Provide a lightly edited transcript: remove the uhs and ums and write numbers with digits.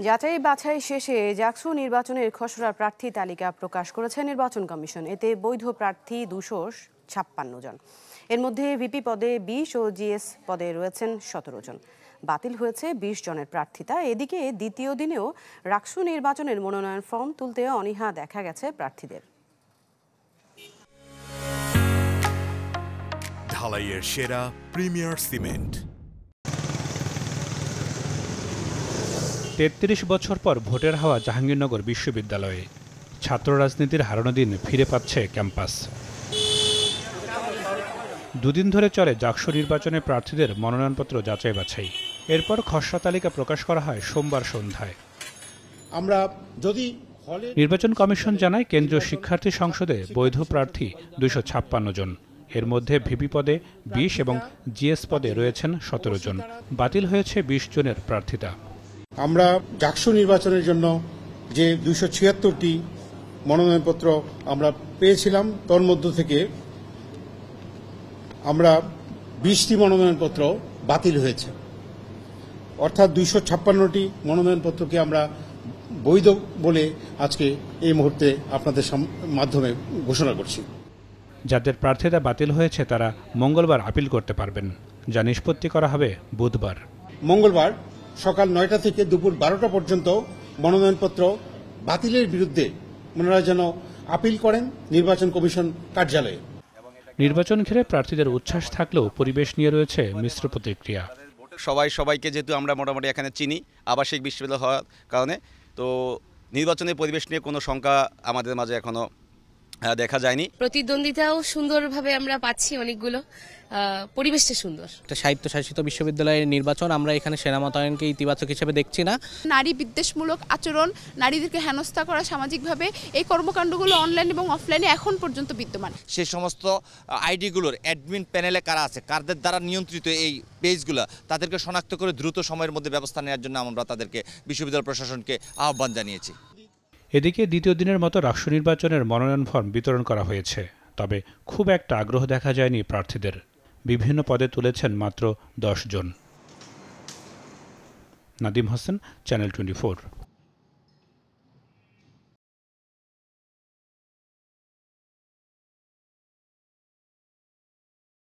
যাচাই বাছাই শেষে জাকসু নির্বাচনের খসড়া প্রার্থী তালিকা প্রকাশ করেছে নির্বাচন কমিশন। এতে বৈধ প্রার্থী 256 জন। এর মধ্যে ভিপি পদে 20 ও জিএস পদে রয়েছেন 17 জন। বাতিল হয়েছে 20 জনের প্রার্থিতা। এদিকে দ্বিতীয় দিনেও রাকসু নির্বাচনের মনোনয়ন ফর্ম তুলতে অনীহা দেখা গেছে প্রার্থীদের। ঢালাইয়ের সেরা প্রিমিয়ার সিমেন্ট। 33 বছর পর ভোটের হাওয়া জাহাঙ্গীরনগর বিশ্ববিদ্যালয়ে। ছাত্র রাজনীতির হারানো দিন ফিরে পাচ্ছে ক্যাম্পাস। দুদিন ধরে চলে জাকসু নির্বাচনে প্রার্থীদের মনোনয়নপত্র যাচাই বাছাই। এরপর খসড়া তালিকা প্রকাশ করা হয় সোমবার সন্ধ্যায়। নির্বাচন কমিশন জানায়, কেন্দ্রীয় শিক্ষার্থী সংসদে বৈধ প্রার্থী 256 জন। এর মধ্যে ভিপি পদে 20 এবং জিএস পদে রয়েছেন 17 জন। বাতিল হয়েছে 20 জনের প্রার্থিতা। আমরা জাকসু নির্বাচনের জন্য যে 276টি মনোনয়নপত্র আমরা পেয়েছিলাম, তার মধ্য থেকে আমরা 20টি মনোনয়নপত্র বাতিল হয়েছে। অর্থাৎ 256টি মনোনয়নপত্রকে আমরা বৈধ বলে আজকে এই মুহূর্তে আপনাদের মাধ্যমে ঘোষণা করছি। যাদের প্রার্থিতা বাতিল হয়েছে তারা মঙ্গলবার আপিল করতে পারবেন, যা নিষ্পত্তি করা হবে বুধবার। মঙ্গলবার সকাল 9টা থেকে দুপুর 12টা পর্যন্ত মনোনয়নপত্র বাতিলের বিরুদ্ধে ওনারা যেন আপিল করেন নির্বাচন কমিশন কার্যালয়ে। নির্বাচন ঘিরে প্রার্থীদের উচ্ছ্বাস থাকলেও পরিবেশ নিয়ে রয়েছে মিশ্র প্রতিক্রিয়া। সবাইকে যেহেতু আমরা মোটামুটি এখানে চিনি আবাসিক বিশ্ববিদ্যালয় হওয়ার কারণে, তো নির্বাচনের পরিবেশ নিয়ে কোনো শঙ্কা আমাদের মাঝে এখনো দেখা যায়নি। প্রতিদ্বন্দ্বিতাও সুন্দরভাবে আমরা পাচ্ছি, অনেকগুলো পরিবেশটা সুন্দর। স্বায়ত্তশাসিত বিশ্ববিদ্যালয়ের নির্বাচন, আমরা এখানে সেনা মোতায়েনকে ইতিবাচক হিসেবে দেখছি না। নারী বিদ্বেষমূলক আচরণ, নারীদেরকে হেনস্থা করা সামাজিকভাবে, এই কর্মকাণ্ডগুলো অনলাইন এবং অফলাইনে এখন পর্যন্ত বিদ্যমান। সেই সমস্ত আইডিগুলোর অ্যাডমিন প্যানেলে কারা আছে, কাদের দ্বারা নিয়ন্ত্রিত এই পেজগুলো, তাদেরকে শনাক্ত করে দ্রুত সময়ের মধ্যে ব্যবস্থা নেওয়ার জন্য আমরা তাদেরকে বিশ্ববিদ্যালয় প্রশাসনকে আহ্বান জানিয়েছি। এদিকে দ্বিতীয় দিনের মতো রাষ্ট্র নির্বাচনের মনোনয়ন ফর্ম বিতরণ করা হয়েছে, তবে খুব একটা আগ্রহ দেখা যায়নি প্রার্থীদের। বিভিন্ন পদে তুলেছেন মাত্র 10 জন। নাদিম হোসেন, চ্যানেল 24।